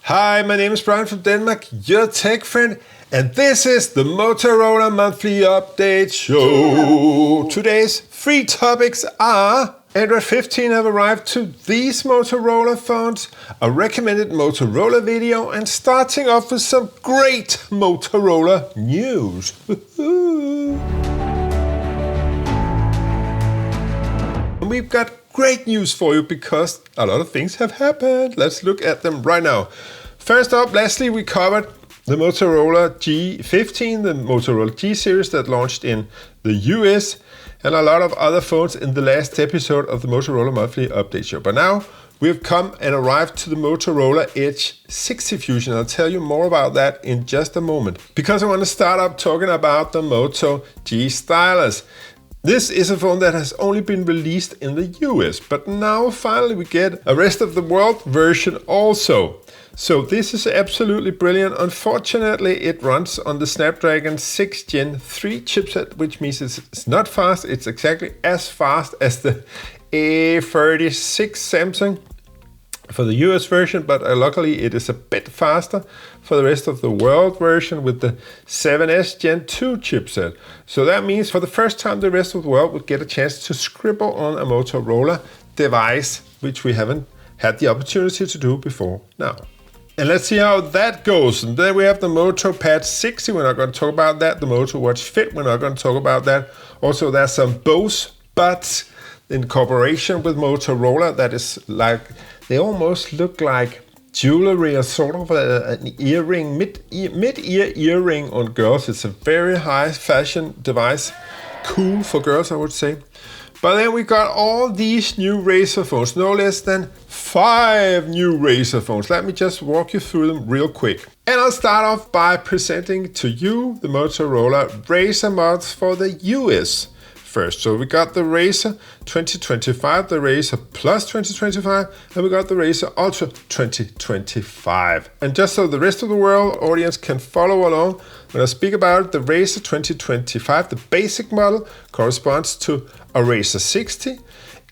Hi, my name is Brian from Denmark, your tech friend, and this is the Motorola Monthly Update Show. Today's free topics are Android 15 have arrived to these Motorola phones, a recommended Motorola video, and starting off with some great Motorola news. And we've got great news for you because a lot of things have happened. Let's look at them right now. First up, lastly, we covered the Motorola G15, the Motorola G series that launched in the US, and a lot of other phones in the last episode of the Motorola Monthly Update Show. But now we've come and arrived to the Motorola Edge 60 Fusion. I'll tell you more about that in just a moment, because I want to start up talking about the Moto G Stylus. This is a phone that has only been released in the US, but now finally we get a rest of the world version also. So this is absolutely brilliant. Unfortunately, it runs on the Snapdragon 6 Gen 3 chipset, which means it's not fast. It's exactly as fast as the A36 Samsung for the US version, but luckily it is a bit faster for the rest of the world version with the 7S Gen 2 chipset. So that means for the first time the rest of the world would get a chance to scribble on a Motorola device, which we haven't had the opportunity to do before now. And let's see how that goes. And then we have the Moto Pad 60, we're not going to talk about that. The Moto Watch Fit, we're not going to talk about that. Also there's some Bose buds in cooperation with Motorola that is like, they almost look like jewelry or sort of an earring, mid-ear earring on girls. It's a very high fashion device, cool for girls I would say. But then we got all these new Razr phones, no less than 5 new Razr phones. Let me just walk you through them real quick. And I'll start off by presenting to you the Motorola Razr models for the US first. So we got the Razr 2025, the Razr Plus 2025, and we got the Razr Ultra 2025. And just so the rest of the world audience can follow along, when I speak about the Razr 2025, the basic model corresponds to a Razr 60,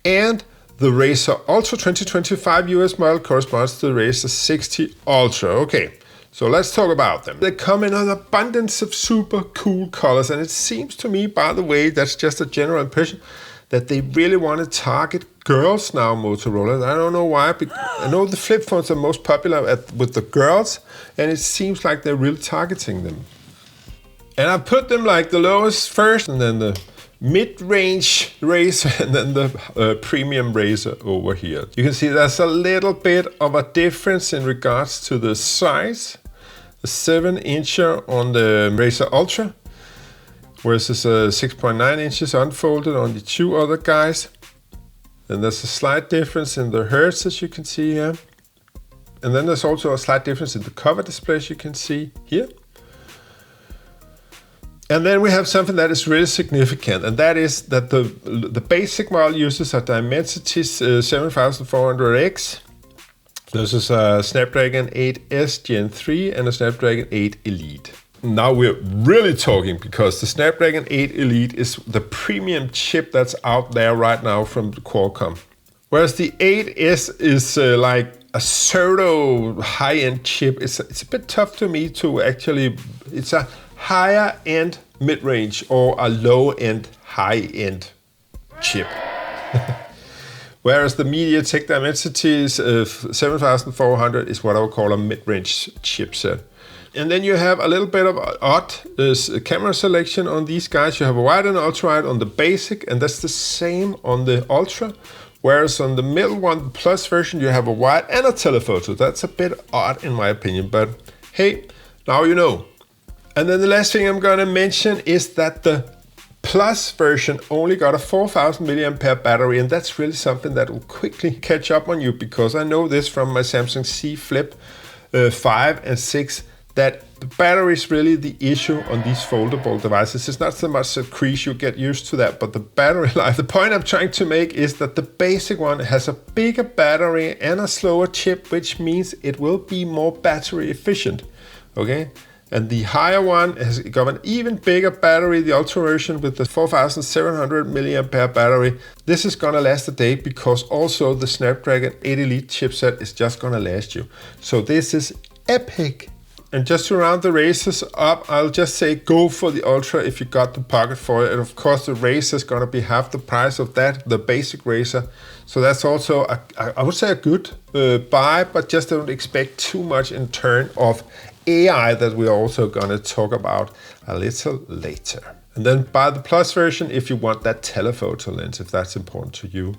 and the Razr Ultra 2025 US model corresponds to the Razr 60 Ultra. Okay, so let's talk about them. They come in an abundance of super cool colors, and it seems to me, by the way, that's just a general impression, that they really want to target girls now, Motorola. I don't know why, but I know the flip phones are most popular with the girls, and it seems like they're really targeting them. And I put them like the lowest first, and then the mid-range Razr, and then the premium Razr over here. You can see there's a little bit of a difference in regards to the size. The 7-incher on the Razr Ultra versus 6.9 inches unfolded on the two other guys. And there's a slight difference in the hertz, as you can see here. And then there's also a slight difference in the cover display, as you can see here. And then we have something that is really significant, and that is that the basic model uses a Dimensity 7400X. This is a Snapdragon 8S Gen 3 and a Snapdragon 8 Elite. Now we're really talking, because the Snapdragon 8 Elite is the premium chip that's out there right now from Qualcomm. Whereas the 8S is like a pseudo high-end chip. It's a bit tough to me to actually, it's a higher end mid-range or a low-end high-end chip. Whereas the MediaTek Dimensity 7400 is what I would call a mid-range chipset. And then you have a little bit of odd camera selection on these guys. You have a wide and ultra wide on the basic, and that's the same on the Ultra. Whereas on the middle one, the Plus version, you have a wide and a telephoto. That's a bit odd in my opinion, but hey, now you know. And then the last thing I'm going to mention is that the Plus version only got a 4000 mAh battery, and that's really something that will quickly catch up on you, because I know this from my Samsung C Flip 5 and 6, that the battery is really the issue on these foldable devices. It's not so much the crease, you get used to that, but the battery life. The point I'm trying to make is that the basic one has a bigger battery and a slower chip, which means it will be more battery efficient, okay? And the higher one has got an even bigger battery, the Ultra version with the 4700 milliampere battery. This is gonna last a day because also the Snapdragon 8 Elite chipset is just gonna last you. So this is epic. And just to round the Razrs up, I'll just say go for the Ultra if you got the pocket for it. And of course the Razr is gonna be half the price of that, the basic Razr. So that's also, I would say, a good buy, but just don't expect too much in turn of AI that we're also gonna talk about a little later. And then buy the Plus version if you want that telephoto lens, if that's important to you.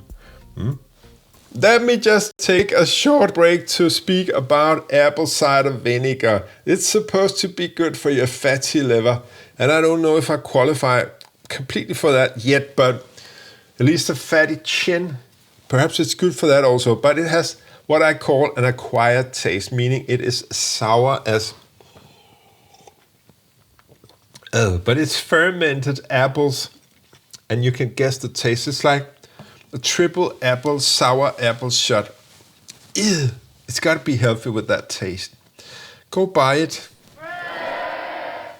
Let me just take a short break to speak about apple cider vinegar. It's supposed to be good for your fatty liver, and I don't know if I qualify completely for that yet, but at least a fatty chin, perhaps it's good for that also, but it has what I call an acquired taste, meaning it is sour as... but it's fermented apples, and you can guess the taste. It's like a triple apple, sour apple shot. Ew, it's gotta be healthy with that taste. Go buy it.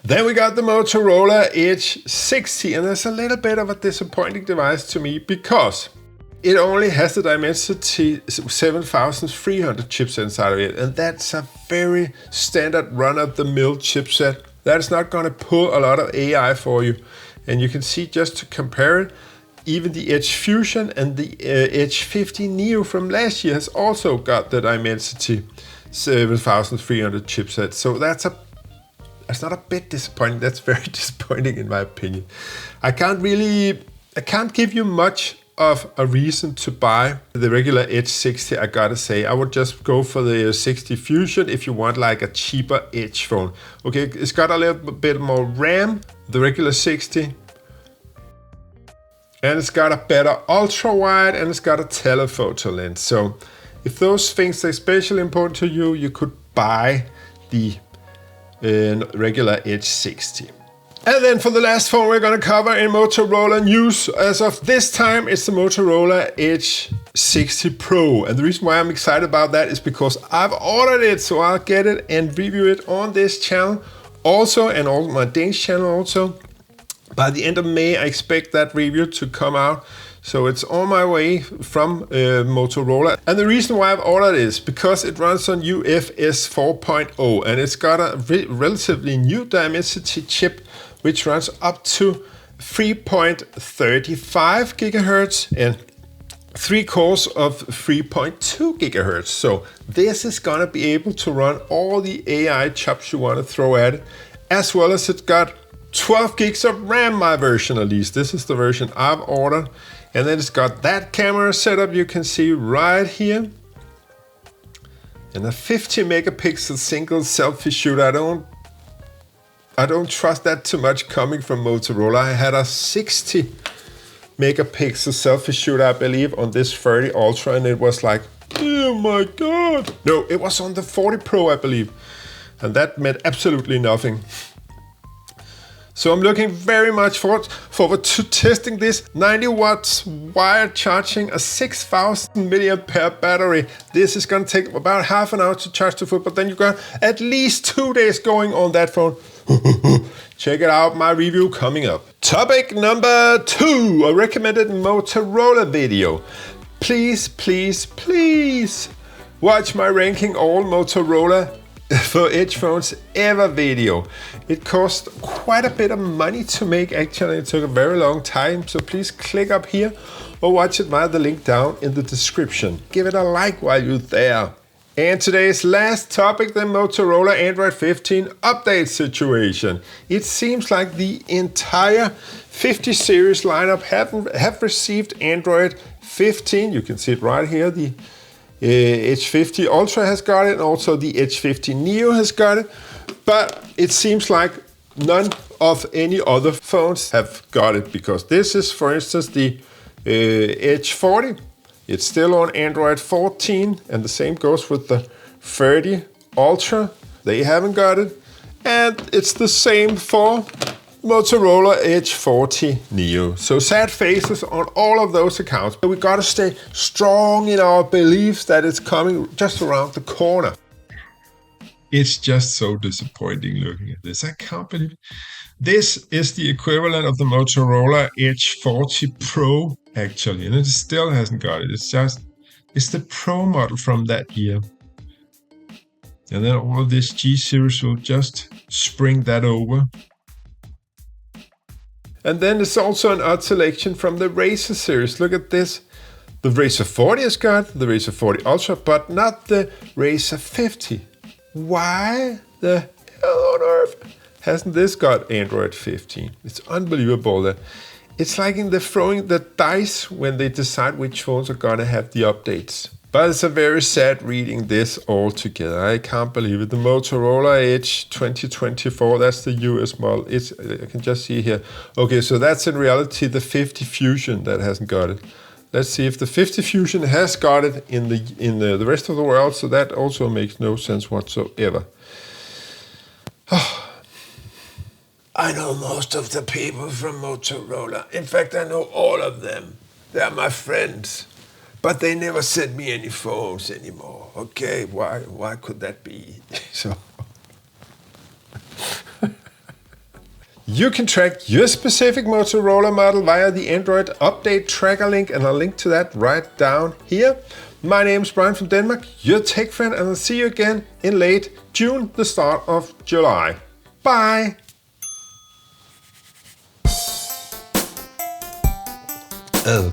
Then we got the Motorola Edge 60, and there's a little bit of a disappointing device to me because it only has the Dimensity 7300 chipset inside of it, and that's a very standard run-of-the-mill chipset. That's not gonna pull a lot of AI for you. And you can see, just to compare it, even the Edge Fusion and the Edge 50 Neo from last year has also got the Dimensity 7300 chipset. So that's not a bit disappointing, that's very disappointing in my opinion. I can't give you much of a reason to buy the regular Edge 60, I gotta say. I would just go for the 60 Fusion if you want like a cheaper Edge phone. Okay, it's got a little bit more RAM, the regular 60, and it's got a better ultra wide, and it's got a telephoto lens. So if those things are especially important to you, you could buy the regular Edge 60. And then for the last phone we're gonna cover in Motorola news, as of this time, it's the Motorola Edge 60 Pro. And the reason why I'm excited about that is because I've ordered it, so I'll get it and review it on this channel also, and on my Danish channel also. By the end of May, I expect that review to come out. So it's on my way from Motorola. And the reason why I've ordered it is because it runs on UFS 4.0, and it's got a relatively new Dimensity chip, which runs up to 3.35 gigahertz and 3 cores of 3.2 gigahertz. So this is gonna be able to run all the AI chops you wanna throw at it, as well as it's got 12 gigs of RAM, my version at least. This is the version I've ordered. And then it's got that camera setup you can see right here. And a 50 megapixel single selfie shooter. I don't trust that too much coming from Motorola. I had a 60 megapixel selfie shooter, I believe, on this 30 Ultra, and it was like, oh my God. No, it was on the 40 Pro, I believe. And that meant absolutely nothing. So I'm looking very much forward to testing this. 90 watts wired charging, a 6000 milliampere battery. This is gonna take about half an hour to charge the phone, but then you got at least 2 days going on that phone. Check it out, my review coming up. Topic number 2, a recommended Motorola video. Please, please, please watch my ranking all Motorola for Edge phones ever video. It cost quite a bit of money to make, actually. It took a very long time, so please click up here or watch it via the link down in the description. Give it a like while you're there. And today's last topic, the Motorola Android 15 update situation. It seems like the entire 50 series lineup have received Android 15. You can see it right here. The Edge 50 Ultra has got it, and also the Edge 50 Neo has got it. But it seems like none of any other phones have got it, because this is, for instance, the Edge 40. It's still on Android 14, and the same goes with the 30 Ultra. They haven't got it. And it's the same for Motorola Edge 40 Neo. So sad faces on all of those accounts. But we gotta stay strong in our beliefs that it's coming just around the corner. It's just so disappointing looking at this. I can't believe it. This is the equivalent of the Motorola Edge 40 Pro, actually, and it still hasn't got it. It's the Pro model from that year. And then all of this G series will just spring that over. And then there's also an odd selection from the Razr series. Look at this. The Razr 40 has got the Razr 40 Ultra, but not the Razr 50. Why the hell on earth hasn't this got Android 15? It's unbelievable that it's like they're throwing the dice when they decide which phones are gonna have the updates. But it's a very sad reading this all together. I can't believe it. The Motorola Edge 2024, that's the US model. I can just see here. Okay, so that's in reality the 50 Fusion that hasn't got it. Let's see if the 50 Fusion has got it in the rest of the world. So that also makes no sense whatsoever. I know most of the people from Motorola. In fact, I know all of them. They're my friends. But they never send me any phones anymore. Okay, why could that be? So you can track your specific Motorola model via the Android update tracker link, and I'll link to that right down here. My name is Brian from Denmark, your tech friend, and I'll see you again in late June, the start of July. Bye! Oh.